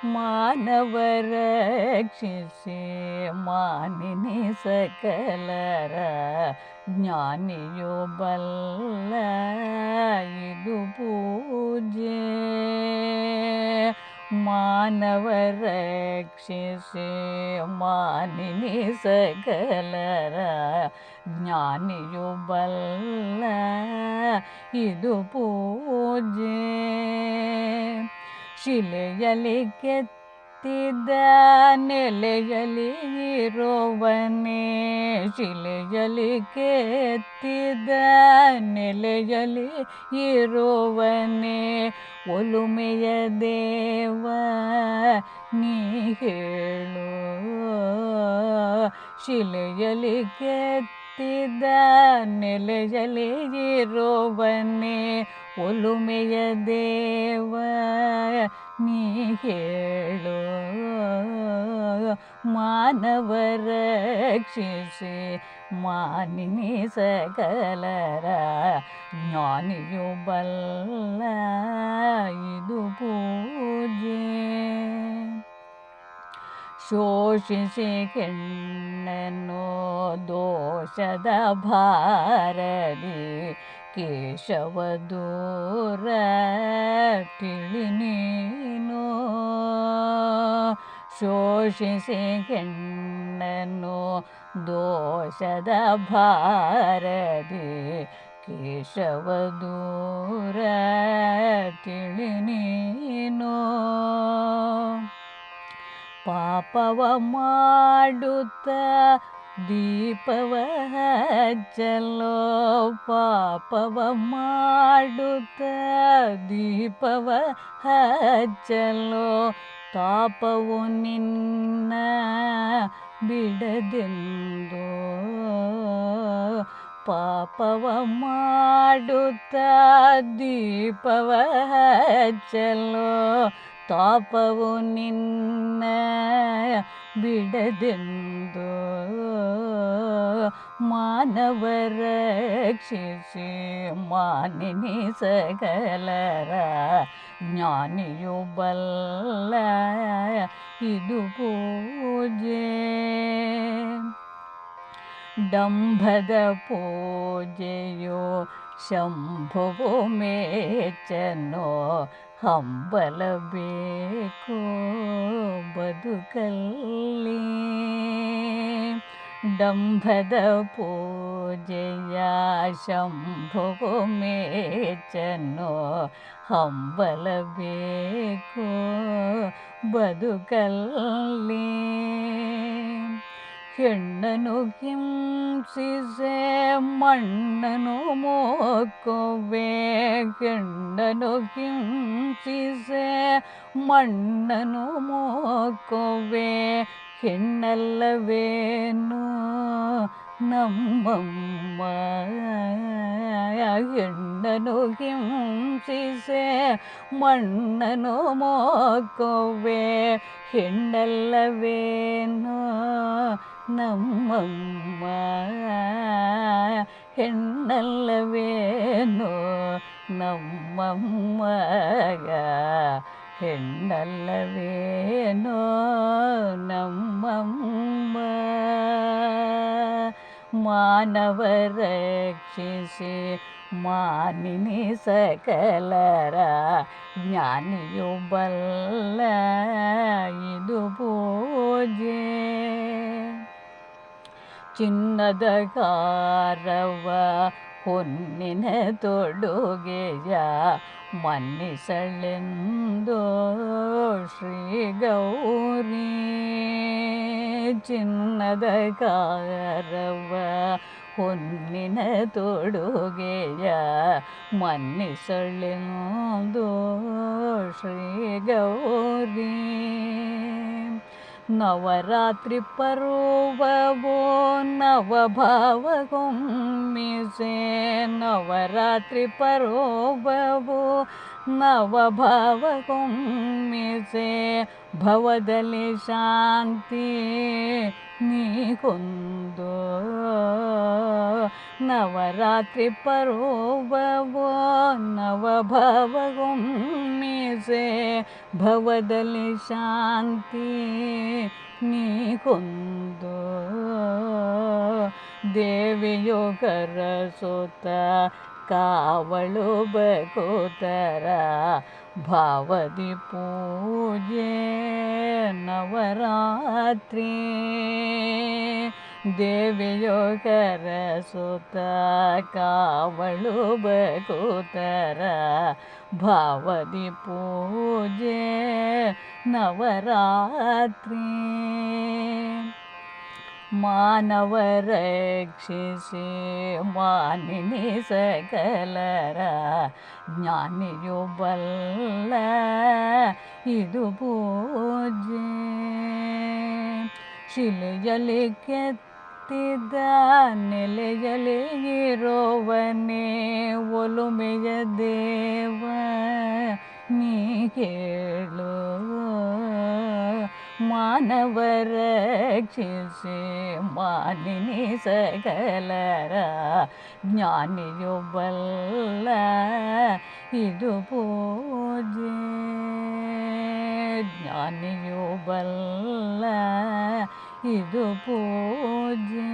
ಮಾನವರ ರಕ್ಷಿಸಿ ಮಾನಿನಿ ಸಕಲರ ಜ್ಞಾನಿಯೋ ಬಲ್ಲ ಇದು ಪೂಜೆ. ಮಾನವರ ರಕ್ಷಿಸಿ ಮಾನಿನಿ ಸಕಲರ ಜ್ಞಾನಿಯು ಬಲ್ಲ ಇದು ಪೂಜೆ. ಶಿಲೆಯಲ್ಲಿ ಕೆತ್ತಿದ ನೆಲೆಯಲ್ಲಿ ಇರುವನೇ, ಶಿಲೆಯಲ್ಲಿ ಕೆತ್ತಿದ ನೆಲೆಯಲ್ಲಿ ಇರುವನೇ, ಒಲುಮೆಯ ದೇವ ನೀ ಹೇಳು. ಶಿಲೆಯಲ್ಲಿ ಕೆತ್ತಿದ ನೆಲೆಯಲ್ಲಿ ಇರುವನೇ, ಒಲುಮೆಯ ದೇವ ನೀ ಹೇಳು. ಮಾನವರ ರಕ್ಷಿಸಿ ಮಾನಿನಿ ಸಕಲರ ಜ್ಞಾನಿಯು ಬಲ್ಲ ಇದು ಪೂಜೆ. ಶೋಷಿಸಿ ಹೆಣ್ಣನ್ನು ದೋಷದ ಭಾರದಿ ಕೇಶವ ದೂರ ತಿಳಿ ನೀನು. ಶೋಷಿಸಿ ಹೆಣ್ಣನ್ನು ದೋಷದ ಭಾರದಿ ಕೇಶವ ದೂರ ತಿಳಿ ನೀನು. ಪಾಪವ ಮಾಡುತ್ತ ದೀಪವ ಹಚ್ಚಲೋ, ಪಾಪವ ಮಾಡುತ್ತ ದೀಪವ ಹಚ್ಚಲೋ, ತಾಪವು ನಿನ್ನ ಬಿಡದೆಂದು. ಪಾಪವ ಮಾಡುತ್ತ ದೀಪವ ಹಚ್ಚಲೋ, ತಾಪವು ನಿನ್ನ ಬಿಡದೆಂದು. ಮಾನವರ ರಕ್ಷಿಸಿ ಮಾನಿನಿ ಸಕಲರ ಜ್ಞಾನಿಯು ಬಲ್ಲ ಇದು ಪೂಜೆ. ಡಂಭದ ಪೂಜೆಯೋ ಶಂಭುವು ಮೇಚನೋ, ಹಂಬಲಬೇಕು ಬದುಕಲ್ಲಿ. ಡಂಭದ ಪೂಜೆಯ ಶಂಭುವು ಮೇಚನೋ, ಹಂಬಲಬೇಕು ಬದುಕಲ್ಲಿ. ಹೆಣ್ಣನು ಹಿಂಸಿಸೆ ಮಣ್ಣನು ಮೋಕುವೆ, ಹೆಣ್ಣನು ಹಿಂಸಿಸೆ ಮಣ್ಣನು ಮೋಕುವೆ, ಹೆಣ್ಣಲ್ಲವೇನು ನಮ್ಮಮ್ಮ. ಹೆಣ್ಣನು ಹಿಂಸಿಸೆ ಮಣ್ಣನು ಮೋಕುವೆ, ಹೆಣ್ಣಲ್ಲವೇನು ನಮ್ಮಮ್ಮ. ಹೆಣ್ಣಲ್ಲವೇನು ನಮ್ಮಮ್ಮ, ಹೆಣ್ಣಲ್ಲವೇನೋ ನಮ್ಮಮ್ಮ. ಮಾನವರ ರಕ್ಷಿಸಿ ಮಾನಿನಿ ಸಕಲರ ಜ್ಞಾನಿಯು ಬಲ್ಲ ಇದು ಪೂಜೆ. ಚಿನ್ನದ ಕಾರವ ಹೊನ್ನಿನ ತೊಡುಗೆಯ ಮನ್ನಿಸಳೆಂದು ಶ್ರೀ ಗೌರಿ. ಚಿನ್ನದ ಕಾರವ ಹೊನ್ನಿನ ತೊಡುಗೆಯ ಮನ್ನಿಸಳೆಂದು ಶ್ರೀ ಗೌರಿ. ನವರಾತ್ರಿ ಪರ್ವವೋ ನವಭಾವಗೊಮ್ಮಿಸೆ, ನವರಾತ್ರಿ ಪರ್ವವೋ ನವಭಾವಗೊಮ್ಮಿಸೆ ಭವದಲ್ಲಿ ಶಾಂತಿ ನೀಕೊಂದು ನವರಾತ್ರಿ ಪರ್ವವೋ ನವಭಾವಗೊಮ್ಮಿಸೆ ಭವದಲ್ಲಿ ಶಾಂತಿ ನೀಕೊಂದು ದೇವಿಯು ಕರಸುತ್ತ ಕಾವಳು ಬಕುತರ ಭಾವದಿ ಪೂಜೆ ನವರಾತ್ರಿ ದೇವಿಯು ಕರಸುತ್ತ ಕಾವಳು ಬಕುತರ ಭಾವದಿ ಪೂಜೆ ನವರಾತ್ರಿ ಮಾನವ ರಕ್ಷಿಸಿ ಮಾನಿನಿ ಸಕಲರ ಜ್ಞಾನಿಯು ಬಲ್ಲ ಇದು ಪೂಜೆ ಶಿಲೆಯಲ್ಲಿ ಕೆತ್ತಿದ ನೆಲೆಯಲ್ಲಿ ಇರೋವನೇ ಒಲುಮೆಯ ದೇವ ನೀ ಕೇಳು ಮಾನವ ರಕ್ಷಿಸಿ ಮಾನಿನಿ ಸಕಲರ ಜ್ಞಾನಿಯು ಬಲ್ಲ ಇದು ಪೂಜೆ ಜ್ಞಾನಿಯು ಬಲ್ಲ ಇದು ಪೂಜೆ